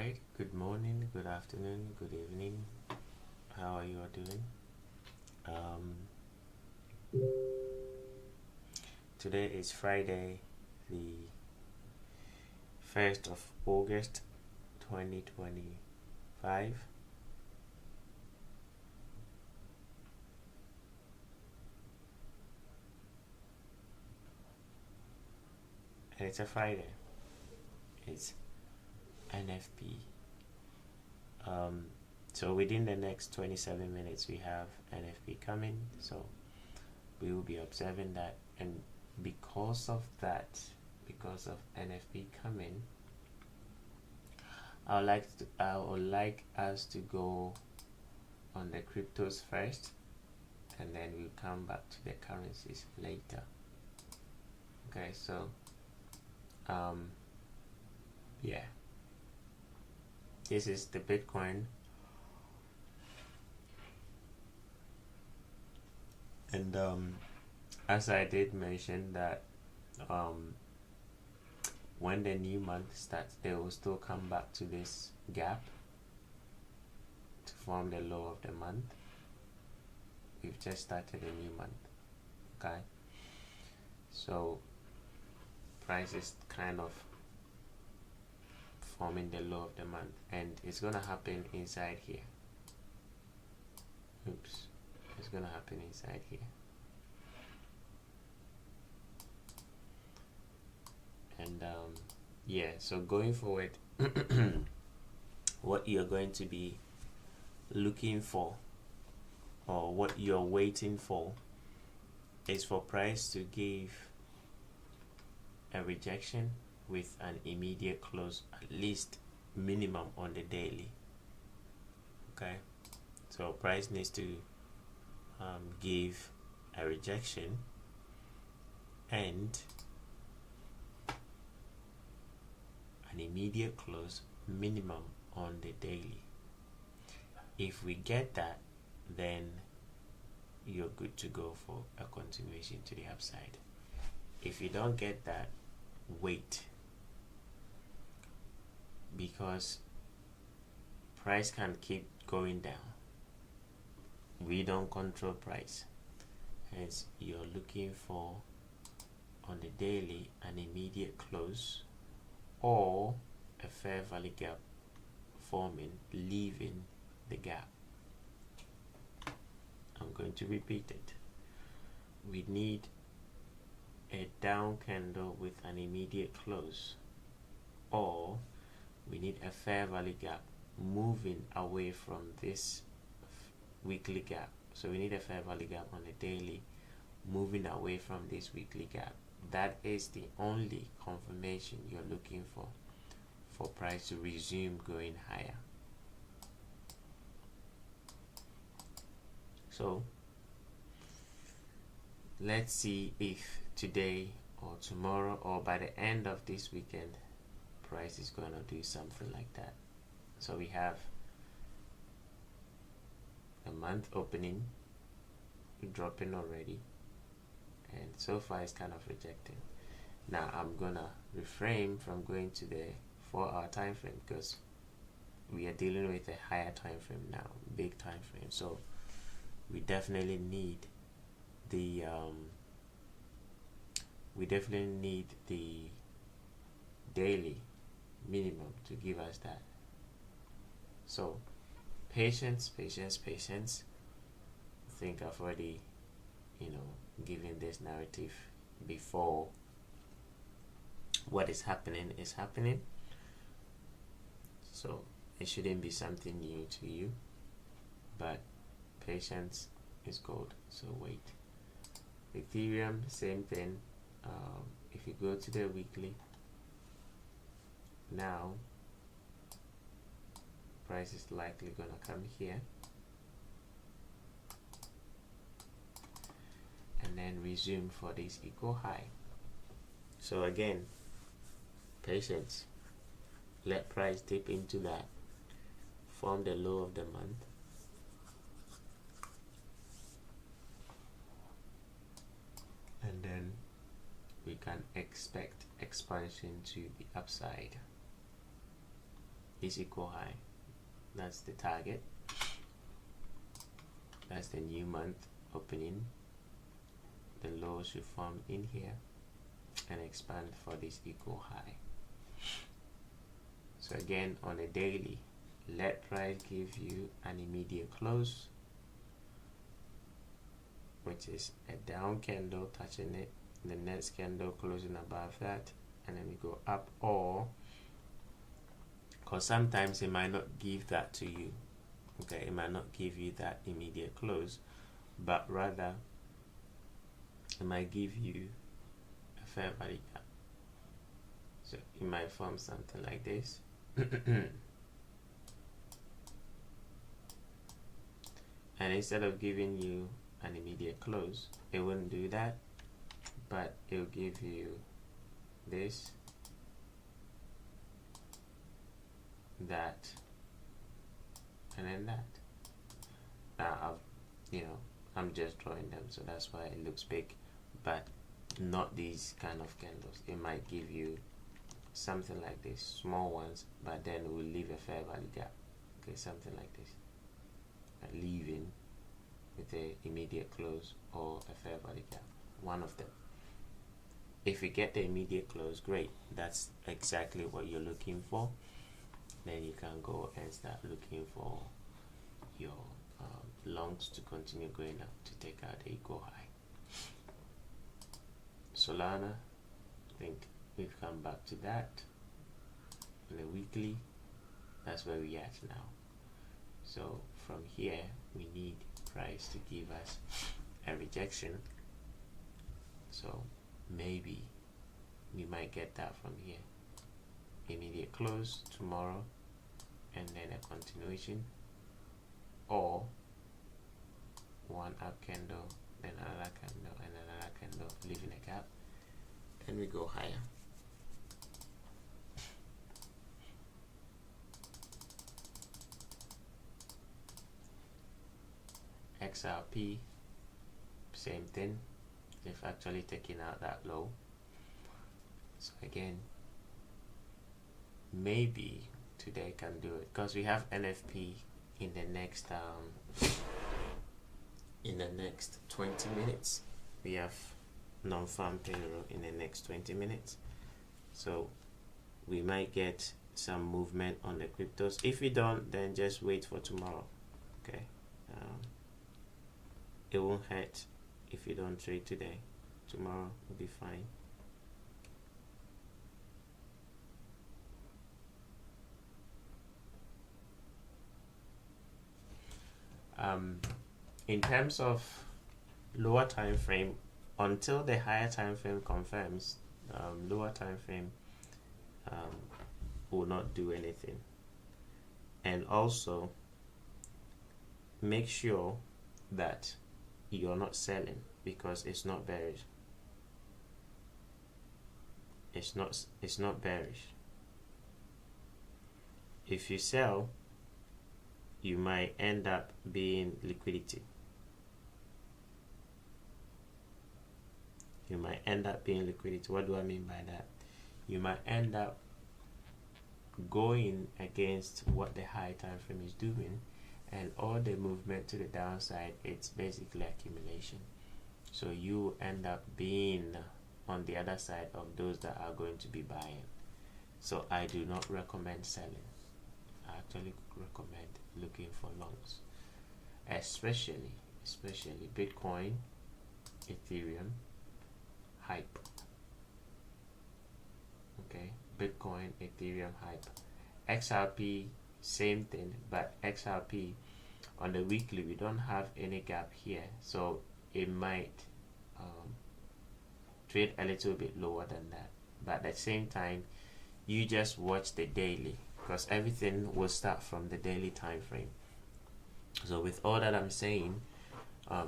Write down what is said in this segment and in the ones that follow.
Alright, good morning, good afternoon, good evening. How are you all doing? Today is Friday, the 1st of August 2025. And it's a Friday. It's NFP. So within the next 27 minutes we have NFP coming, so we will be observing that, and because of NFP coming, I would like us to go on the cryptos first, and then we'll come back to the currencies later. Okay, so yeah, this is the Bitcoin, and as I did mention that when the new month starts, they will still come back to this gap to form the low of the month. We've just started a new month, okay? So price is kind of forming the low of the month, and it's gonna happen inside here. It's gonna happen inside here. And yeah, so going forward, what you're going to be looking for, or what you're waiting for, is for price to give a rejection with an immediate close, at least minimum on the daily. Okay, so price needs to give a rejection and an immediate close minimum on the daily. If we get that, then you're good to go for a continuation to the upside. If you don't get that, wait, because price can keep going down. We don't control price, hence you're looking for on the daily an immediate close or a fair value gap forming, leaving the gap. I'm going to repeat it. We need a down candle with an immediate close, or we need a fair value gap moving away from this weekly gap. So we need a fair value gap on the daily moving away from this weekly gap. That is the only confirmation you're looking for price to resume going higher. So let's see if today or tomorrow or by the end of this weekend price is going to do something like that. So we have a month opening dropping already, and so far it's kind of rejecting. Now I'm gonna refrain from going to the 4-hour time frame because we are dealing with a higher time frame now, big time frame. So we definitely need the daily minimum to give us that. So patience. I think I've already given this narrative before. What is happening is happening, so it shouldn't be something new to you, but patience is gold, so wait. Ethereum, same thing. If you go to the weekly now, price is likely gonna come here and then resume for this equal high. So again, patience. Let price dip into that, form the low of the month, and then we can expect expansion to the upside. is equal high. That's the target. That's the new month opening. The low should form in here and expand for this equal high. So again, on a daily, let price give you an immediate close, which is a down candle touching it, the next candle closing above that, and then we go up, or because sometimes it might not give that to you. Okay, it might not give you that immediate close, but rather it might give you a fair value gap. So it might form something like this. And instead of giving you an immediate close, it wouldn't do that, but it'll give you this, that, and then that. Now I'm just drawing them, so that's why it looks big, but not these kind of candles. It might give you something like this, small ones, but then it will leave a fair value gap. Okay, something like this, leaving with a immediate close or a fair value gap, one of them. If you get the immediate close, great, that's exactly what you're looking for. Then you can go and start looking for your longs to continue going up to take out the equal high. Solana, I think we've come back to that. On the weekly, that's where we are at now. So from here, we need price to give us a rejection. So maybe we might get that from here. Immediate close tomorrow, and then a continuation, or one up candle, then another candle, and another candle, leaving a gap, and we go higher. XRP, same thing. They've actually taken out that low. So again, maybe today can do it, because we have NFP in the next 20 minutes. We have non-farm payroll in the next 20 minutes, so we might get some movement on the cryptos. If we don't, then just wait for tomorrow. Okay, it won't hurt if you don't trade today. Tomorrow will be fine. In terms of lower time frame, until the higher time frame confirms, lower time frame will not do anything. And also make sure that you're not selling, because it's not bearish. It's not bearish. If you sell, you might end up being liquidity. You might end up being liquidity. What do I mean by that? You might end up going against what the high time frame is doing, and all the movement to the downside, it's basically accumulation. So you end up being on the other side of those that are going to be buying. So I do not recommend selling. I actually recommend looking for longs, especially Bitcoin, Ethereum, hype. Okay, Bitcoin, Ethereum, hype. XRP, same thing, but XRP on the weekly, we don't have any gap here, so it might trade a little bit lower than that. But at the same time, you just watch the daily, because everything will start from the daily time frame. So with all that I'm saying,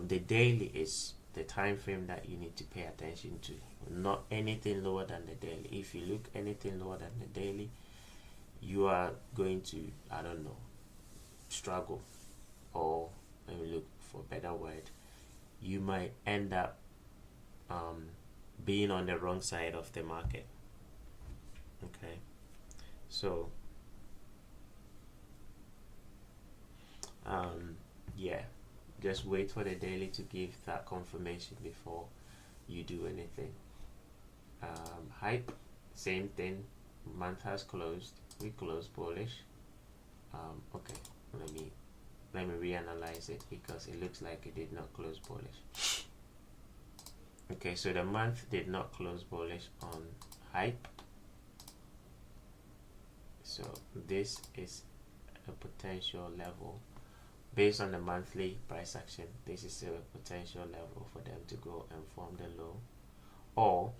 the daily is the time frame that you need to pay attention to, not anything lower than the daily. If you look anything lower than the daily, you are going to, I don't know, struggle, or let me look for a better word, you might end up being on the wrong side of the market. Okay, so Yeah, just wait for the daily to give that confirmation before you do anything. Hype, same thing. Month has closed. We closed bullish. Okay, let me reanalyze it because it looks like it did not close bullish. Okay, so the month did not close bullish on hype. So this is a potential level based on the monthly price action. This is a potential level for them to go and form the low, or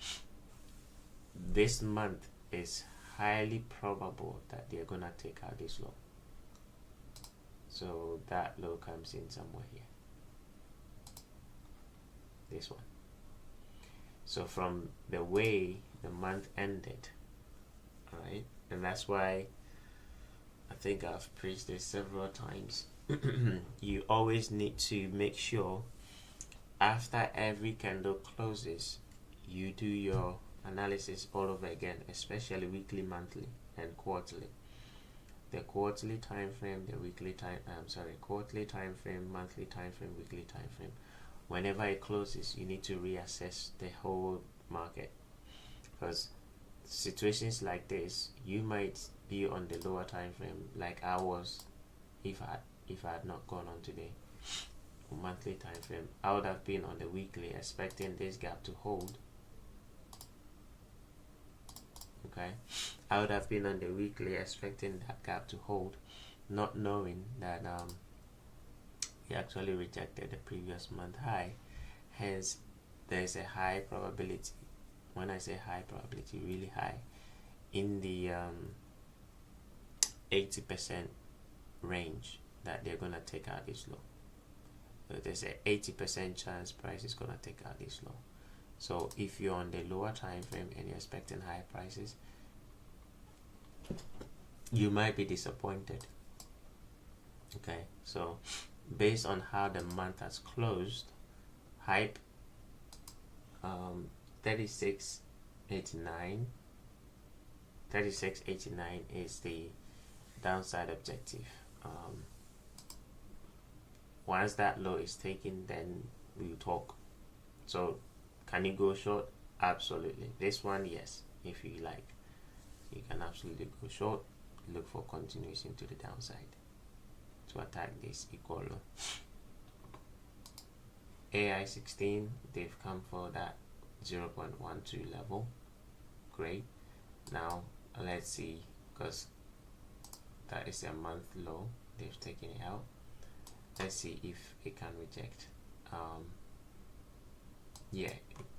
this month is highly probable that they're gonna take out this low. So that low comes in somewhere here, this one. So from the way the month ended, all right, and that's why I think I've preached this several times. You always need to make sure after every candle closes, you do your analysis all over again, especially weekly, monthly, and quarterly. The quarterly time frame, the weekly time, quarterly time frame, monthly time frame, weekly time frame. Whenever it closes, you need to reassess the whole market, because situations like this, you might be on the lower time frame, like I was. If I had not gone on today, monthly time frame, I would have been on the weekly expecting this gap to hold. Okay, I would have been on the weekly expecting that gap to hold, not knowing that he actually rejected the previous month high. Hence, there's a high probability. When I say high probability, really high, in the 80% range that they're gonna take out this low. So there's a 80% chance price is gonna take out this low. So if you're on the lower time frame and you're expecting high prices, you might be disappointed. Okay, so based on how the month has closed, hype 36.89 is the downside objective. Once that low is taken, then we'll talk. So can you go short? Absolutely. This one, yes, if you like, you can absolutely go short. Look for continuation to the downside to attack this equal low. AI 16, they've come for that 0.12 level. Great. Now let's see, because that is a month low, they've taken it out. Let's see if it can reject. Yeah,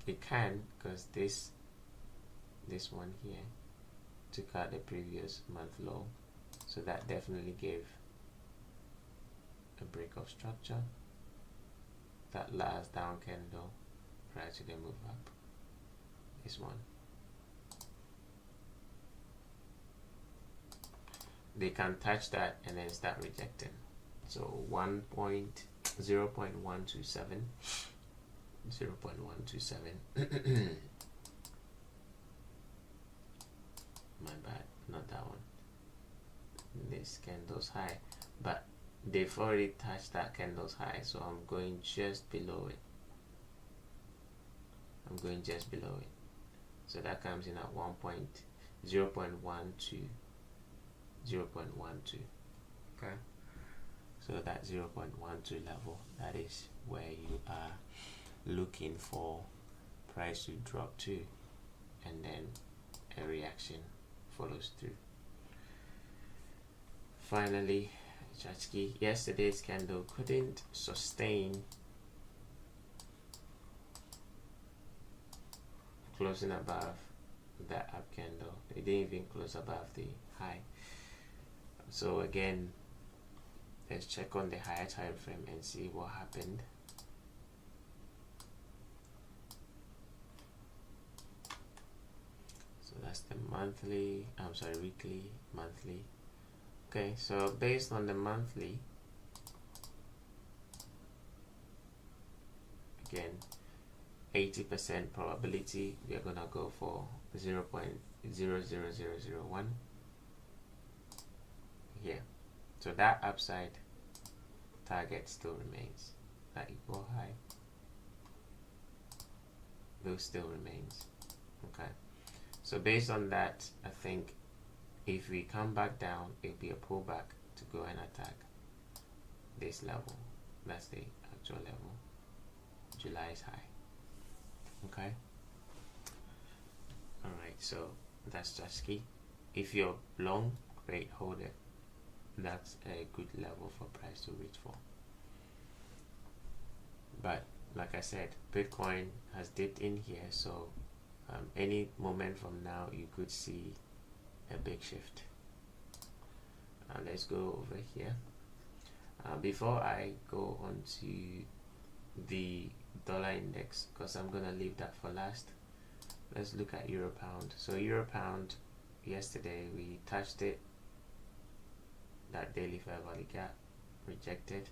it can, because this one here took out the previous month low, so that definitely gave a break of structure. That last down candle prior to the move up, this one, they can touch that and then start rejecting. So 0.127 my bad, not that one. This candle's high, but they've already touched that candle's high, so I'm going just below it. So that comes in at 0.12. Okay, so that 0.12 level, that is where you are looking for price to drop to, and then a reaction follows through. Finally, Chachki, yesterday's candle couldn't sustain closing above that up candle. It didn't even close above the high. So again, let's check on the higher time frame and see what happened. So that's the monthly, weekly, monthly. Okay, so based on the monthly, again, 80% probability, we are gonna go for 0.00001 here. So that upside target still remains. That equal high, those still remains. Okay, so based on that, I think if we come back down, it'll be a pullback to go and attack this level. That's the actual level, July's high. Okay, all right, so that's just key. If you're long, great, hold it. That's a good level for price to reach for. But like I said, Bitcoin has dipped in here, so any moment from now you could see a big shift. Let's go over here. Before I go on to the dollar index, because I'm gonna leave that for last, let's look at Euro Pound. So Euro Pound, yesterday we touched it, that daily fair value gap, rejected.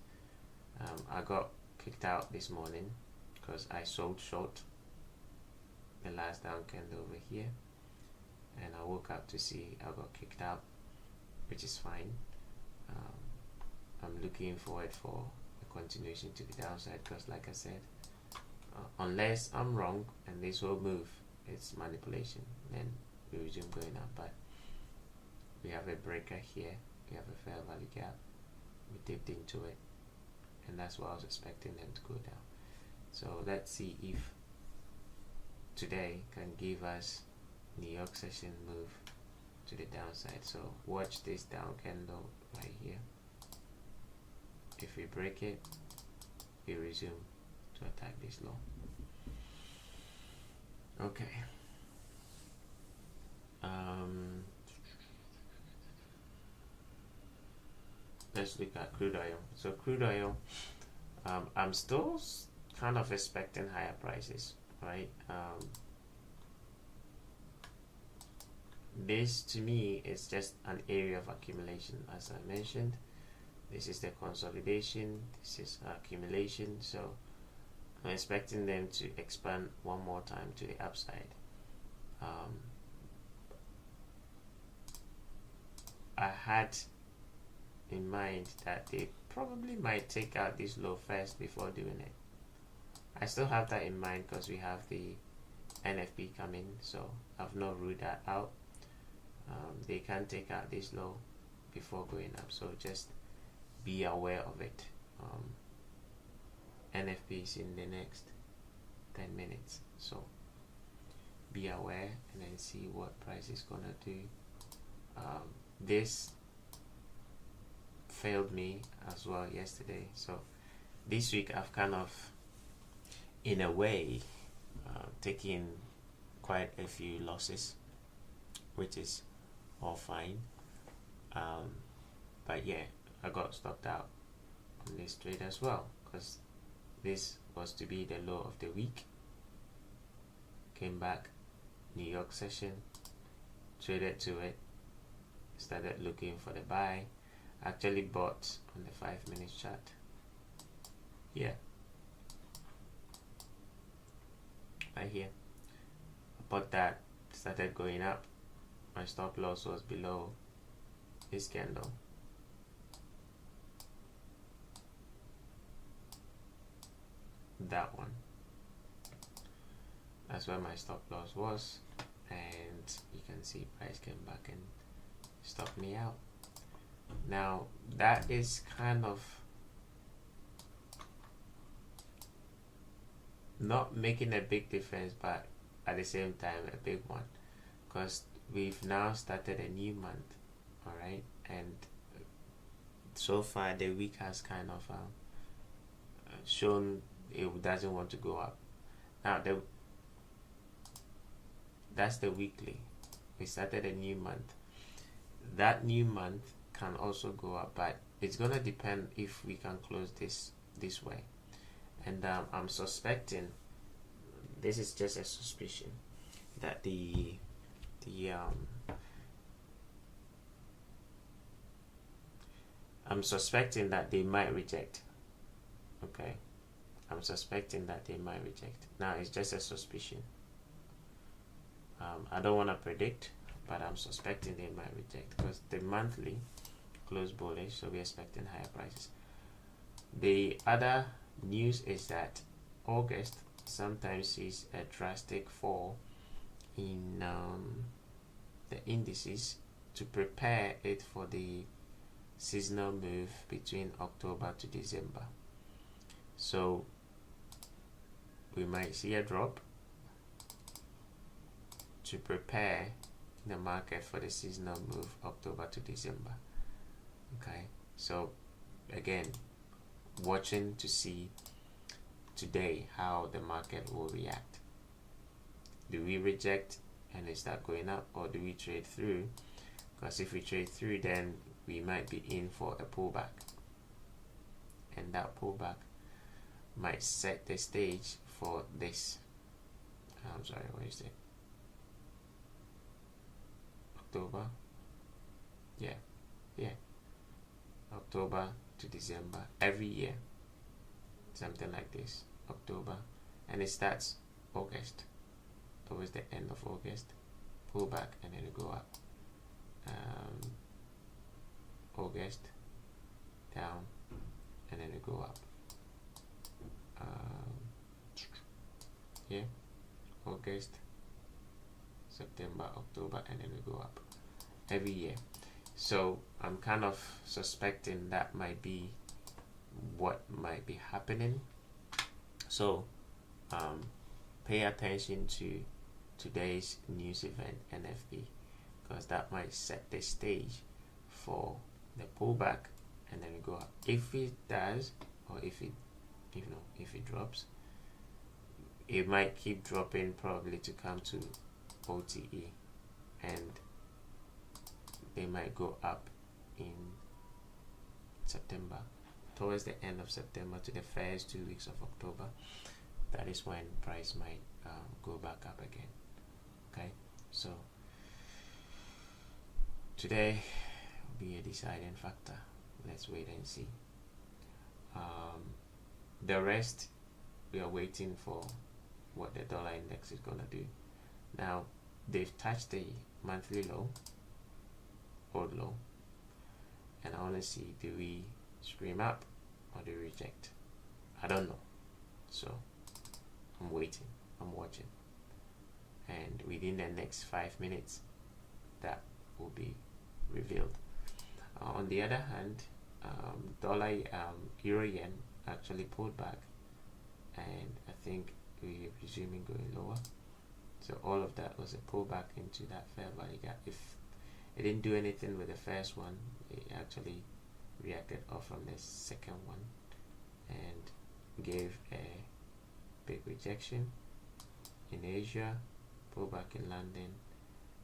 I got kicked out this morning because I sold short the last down candle over here, and I woke up to see I got kicked out, which is fine. I'm looking forward for a continuation to the downside, because like I said, unless I'm wrong and this will move, it's manipulation, then we resume going up. But we have a breaker here, we have a fair value gap, we dipped into it, and that's what I was expecting them to go down. So let's see if today can give us New York session move to the downside. So watch this down candle right here. If we break it, we resume to attack this low. Okay. Let's look at crude oil. So crude oil, I'm still kind of expecting higher prices, right? This to me is just an area of accumulation, as I mentioned. This is the consolidation, this is accumulation, so I'm expecting them to expand one more time to the upside. I had in mind that they probably might take out this low first before doing it. I still have that in mind because we have the NFP coming, so I've not ruled that out. They can take out this low before going up, so just be aware of it. NFP is in the next 10 minutes, so be aware and then see what price is gonna do. This failed me as well yesterday, so this week I've kind of, in a way, taken quite a few losses, which is all fine. But yeah, I got stopped out on this trade as well, because this was to be the low of the week. Came back, New York session, traded to it, started looking for the buy. Actually bought on the 5 minute chart. Yeah, right here. I bought that, started going up. My stop loss was below this candle. That one. That's where my stop loss was, and you can see price came back and stopped me out. Now that is kind of not making a big difference, but at the same time a big one, because we've now started a new month, all right, and so far the week has kind of shown it doesn't want to go up. Now that's the weekly. We started a new month. That new month can also go up, but it's gonna depend if we can close this way. And I'm suspecting, this is just a suspicion, that I'm suspecting that they might reject. Okay, I'm suspecting that they might reject. Now it's just a suspicion. I don't want to predict, but I'm suspecting they might reject, because the monthly closed bullish, so we're expecting higher prices. The other news is that August sometimes sees a drastic fall in the indices to prepare it for the seasonal move between October to December. So we might see a drop to prepare the market for the seasonal move October to December. Okay, so again, watching to see today how the market will react. Do we reject and it start going up, or do we trade through? Because if we trade through, then we might be in for a pullback, and that pullback might set the stage for this. I'm sorry, what is it? October? Yeah. October to December every year, something like this. October, and it starts August, towards the end of August, pull back and then go up. August down and then go up. August, September, October, and then we go up every year. So I'm kind of suspecting that might be what might be happening. So pay attention to today's news event, NFP, because that might set the stage for the pullback and then we go up. If it does, or if it drops, it might keep dropping probably to come to OTE, and they might go up in September, towards the end of September to the first 2 weeks of October. That is when price might go back up again. Okay, so today will be a deciding factor. Let's wait and see. The rest, we are waiting for what the dollar index is gonna do. Now they've touched the monthly low, old low, and I want to see, do we scream up or do we reject? I don't know, so I'm waiting, I'm watching, and within the next 5 minutes that will be revealed. On the other hand, euro yen actually pulled back, and I think we're resuming going lower. So all of that was a pullback into that fair value gap. If it didn't do anything with the first one, it actually reacted off from the second one and gave a big rejection in Asia, pullback in London,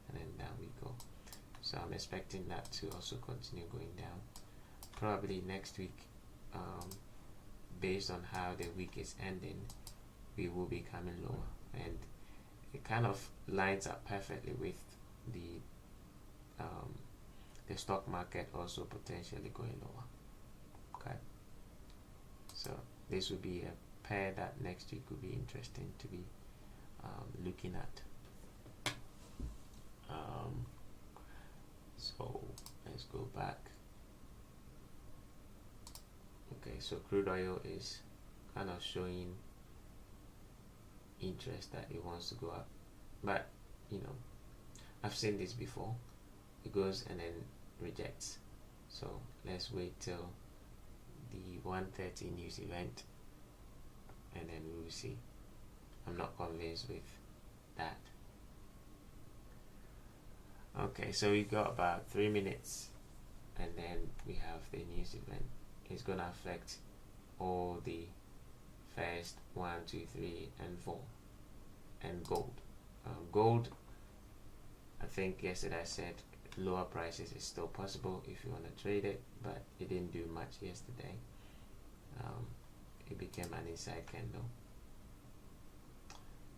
and then down we go. So I'm expecting that to also continue going down. Probably next week, based on how the week is ending, we will be coming lower, and it kind of lines up perfectly with the stock market also potentially going lower. Okay, so this will be a pair that next week will be interesting to be looking at. So let's go back. Okay, so crude oil is kind of showing interest that it wants to go up, but I've seen this before. It goes and then rejects. So let's wait till the 1:30 news event and then we will see. I'm not convinced with that. Okay, so we got about 3 minutes and then we have the news event. It's gonna affect all the first 1, 2, 3, and 4, and gold. Gold, I think yesterday I said lower prices is still possible if you want to trade it, but it didn't do much yesterday. It became an inside candle.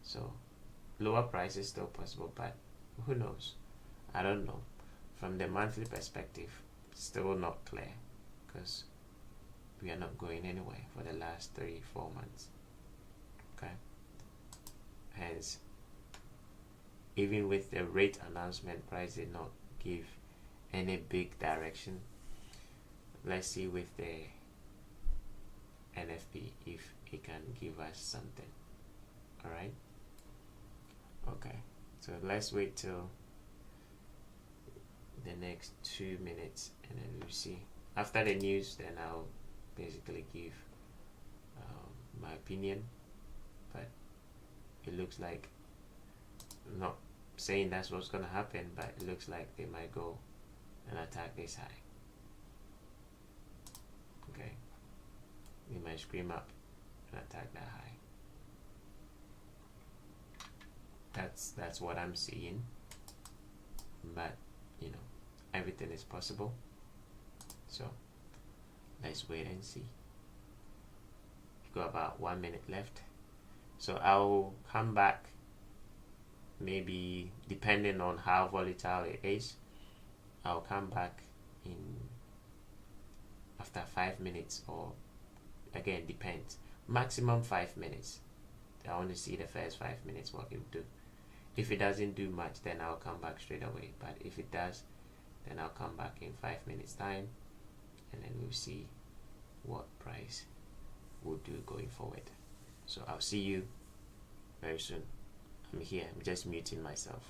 So lower price is still possible, but who knows? I don't know. From the monthly perspective, still not clear, because we are not going anywhere for the last 3-4 months. Okay, hence even with the rate announcement, price did not give any big direction. Let's see with the NFP if it can give us something. All right. Okay. So let's wait till the next 2 minutes and then we'll see. After the news, then I'll basically give my opinion. But it looks like, I'm not saying that's what's gonna happen, but it looks like they might go and attack this high. Okay, they might scream up and attack that high. That's what I'm seeing, but you know, everything is possible, so let's wait and see. We've got about 1 minute left, so I'll come back, maybe depending on how volatile it is. I'll come back in after 5 minutes, or again, depends, maximum 5 minutes. I want to see the first 5 minutes what it will do. If it doesn't do much, then I'll come back straight away, but if it does, then I'll come back in 5 minutes time, and then we'll see what price will do going forward. So I'll see you very soon. I'm here, I'm just muting myself.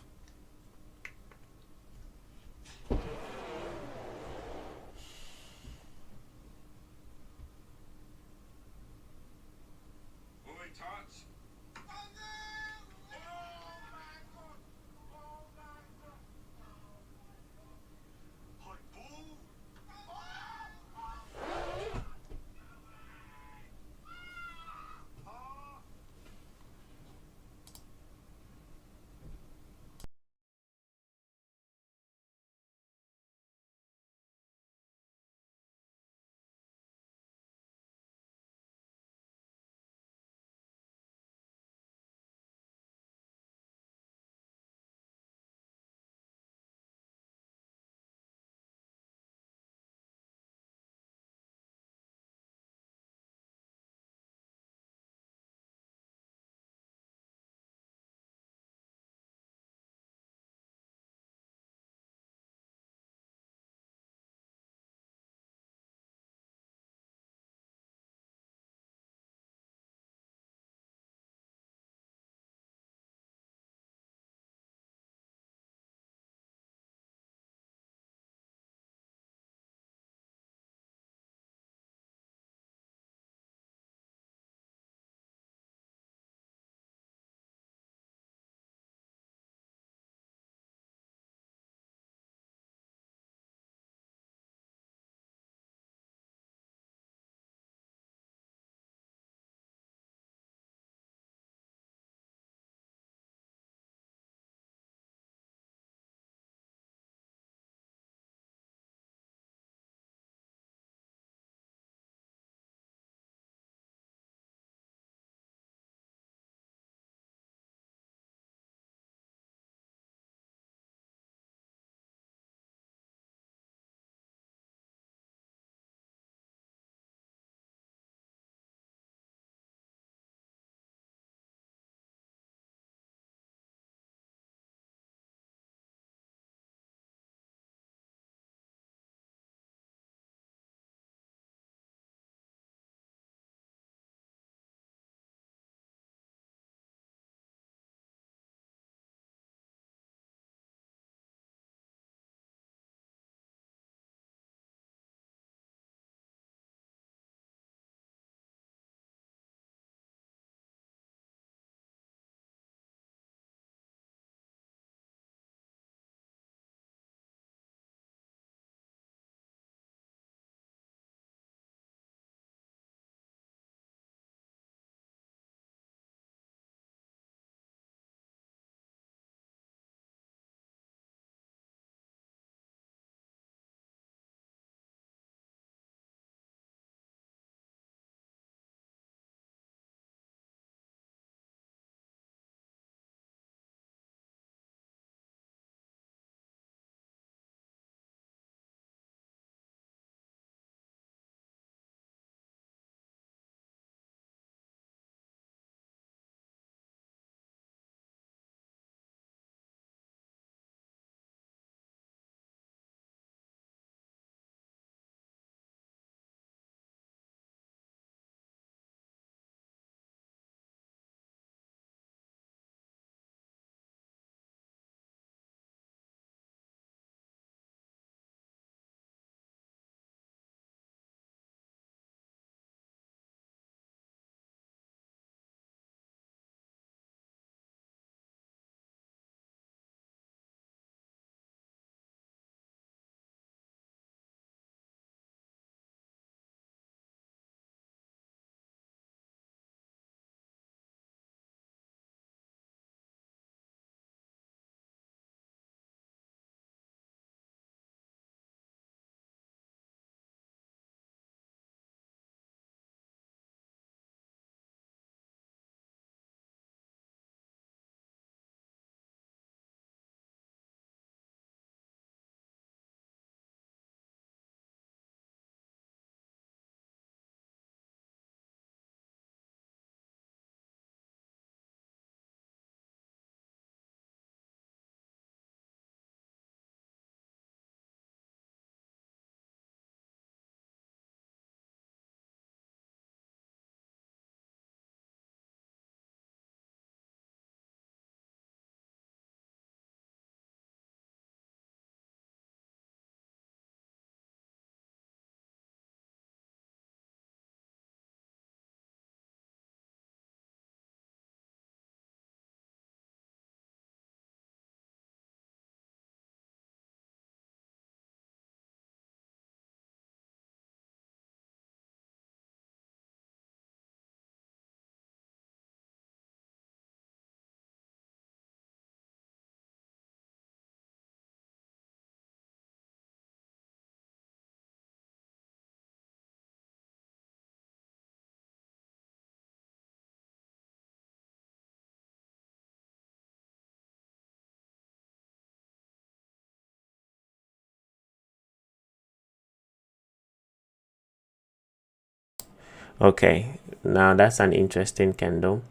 Okay, now that's an interesting candle.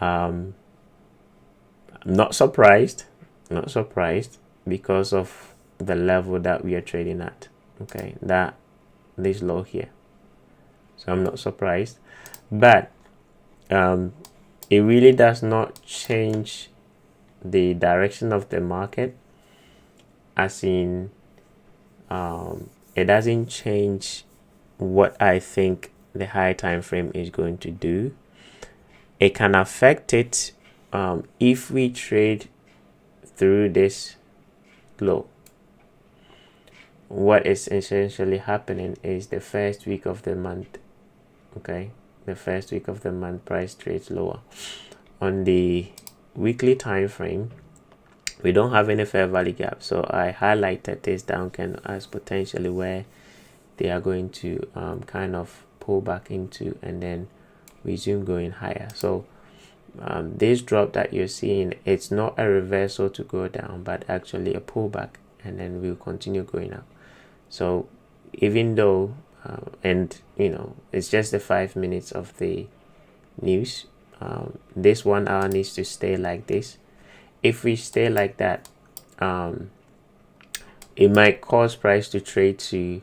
I'm not surprised, not surprised because of the level that we are trading at. Okay, that this low here, so I'm not surprised, but it really does not change the direction of the market, as in it doesn't change what I think the high time frame is going to do. It can affect it if we trade through this low. What is essentially happening is the first week of the month, okay, the first week of the month price trades lower. On the weekly time frame, we don't have any fair value gap, so I highlighted this down candle as potentially where they are going to kind of pull back into and then resume going higher. So this drop that you're seeing, it's not a reversal to go down, but actually a pullback, and then we'll continue going up. So even though and you know, it's just the 5 minutes of the news, this 1 hour needs to stay like this. If we stay like that, it might cause price to trade to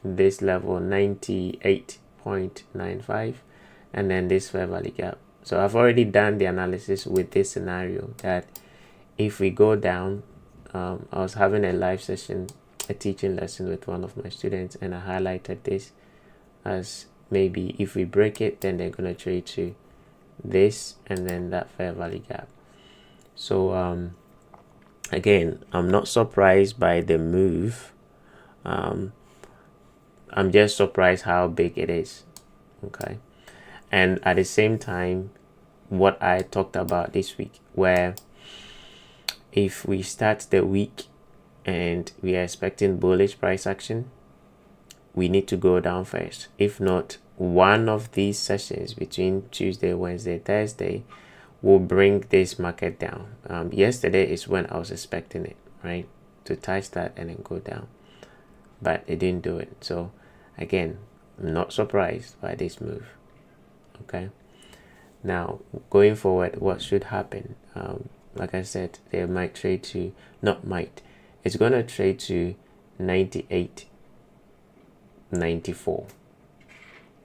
this level 98.95 and then this fair value gap. So I've already done the analysis with this scenario that if we go down, I was having a live session, a teaching lesson with one of my students, and I highlighted this as maybe if we break it, then they're going to trade to this and then that fair value gap. So again, I'm not surprised by the move. I'm just surprised how big it is. Okay, and at the same time, what I talked about this week, where if we start the week and we are expecting bullish price action, we need to go down first. If not, one of these sessions between Tuesday, Wednesday, Thursday will bring this market down. Yesterday is when I was expecting it, right, to touch that and then go down, but it didn't do it. So again, I'm not surprised by this move. Okay, now going forward, what should happen? Like I said, they might trade to, not might, it's going to trade to 98.94.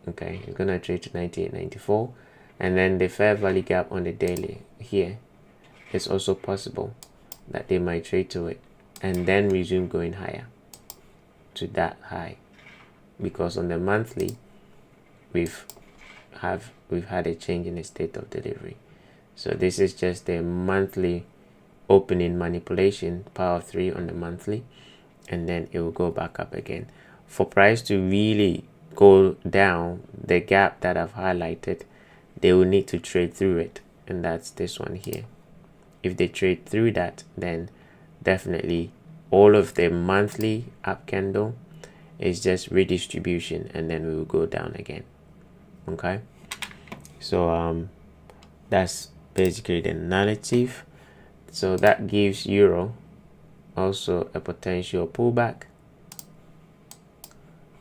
Okay, it's going to trade to 98.94, and then the fair value gap on the daily here is also possible that they might trade to it and then resume going higher to that high, because on the monthly we've had a change in the state of delivery. So this is just the monthly opening manipulation, power of 3 on the monthly, and then it will go back up again. For price to really go down, the gap that I've highlighted, they will need to trade through it, and that's this one here. If they trade through that, then definitely all of the monthly up candle is just redistribution, and then we will go down again. Okay, so that's basically the narrative. So that gives euro also a potential pullback,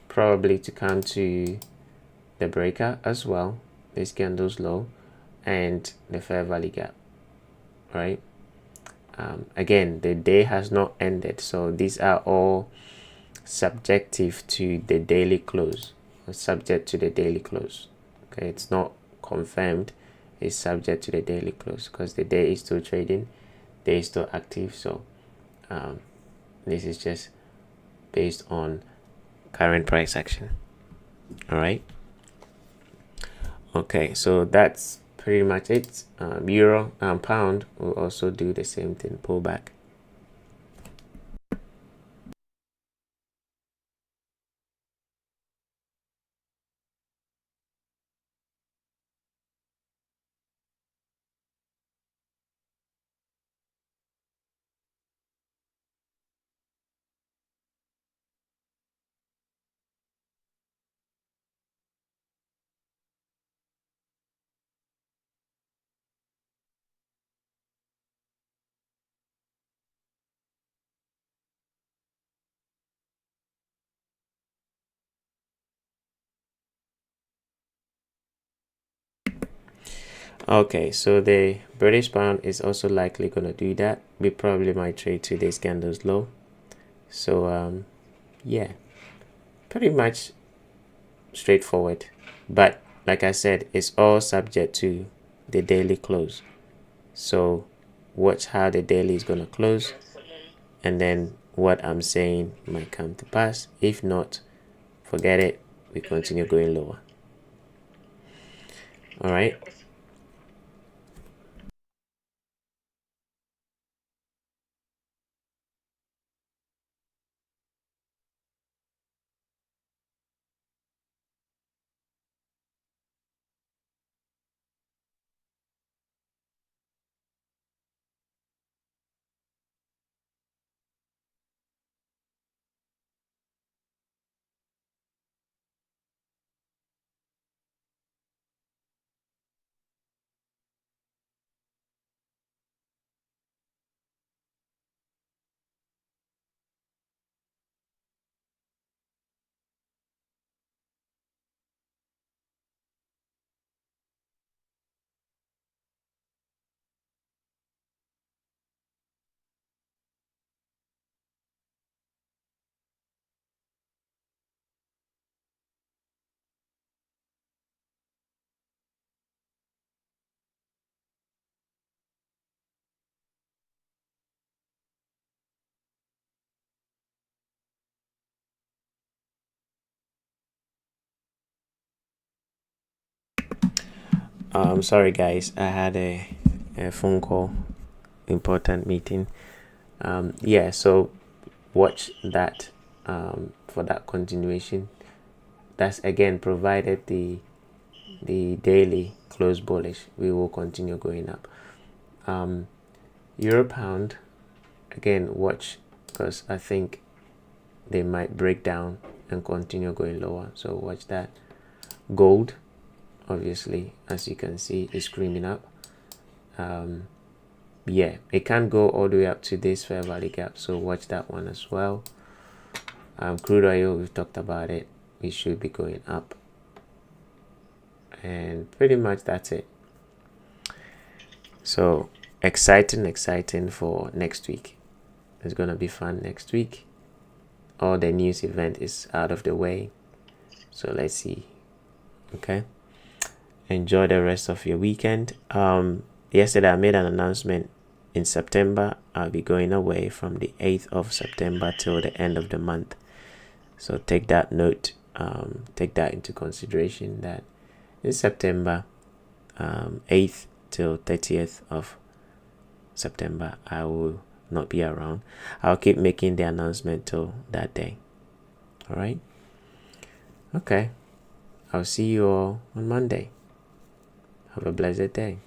probably to come to the breaker as well, this candle's low, and the fair value gap, right? Again, the day has not ended, so these are all subjective to the daily close, or subject to the daily close. Okay, it's not confirmed, it's subject to the daily close because the day is still trading, day is still active. So this is just based on current price action. All right, okay, so that's pretty much it. Euro and pound will also do the same thing, pull back. Okay, so the British pound is also likely going to do that. We probably might trade today's candles low. So yeah, pretty much straightforward. But like I said, it's all subject to the daily close. So watch how the daily is going to close, and then what I'm saying might come to pass. If not, forget it. We continue going lower. All right. Sorry guys, I had a phone call, important meeting. Yeah, so watch that for that continuation. That's again provided the daily close bullish, we will continue going up. Euro pound, again watch, because I think they might break down and continue going lower, so watch that. Gold, obviously, as you can see, is screaming up. Yeah, it can't go all the way up to this fair value gap, so watch that one as well. Crude oil, we've talked about it, it should be going up, and pretty much that's it. So exciting for next week. It's gonna be fun next week. All the news event is out of the way, so let's see. Okay, enjoy the rest of your weekend. Yesterday I made an announcement. In September, I'll be going away from the 8th of September till the end of the month. So take that note, take that into consideration, that in September, 8th till 30th of September, I will not be around. I'll keep making the announcement till that day. All right? Okay. I'll see you all on Monday. Have a blessed day.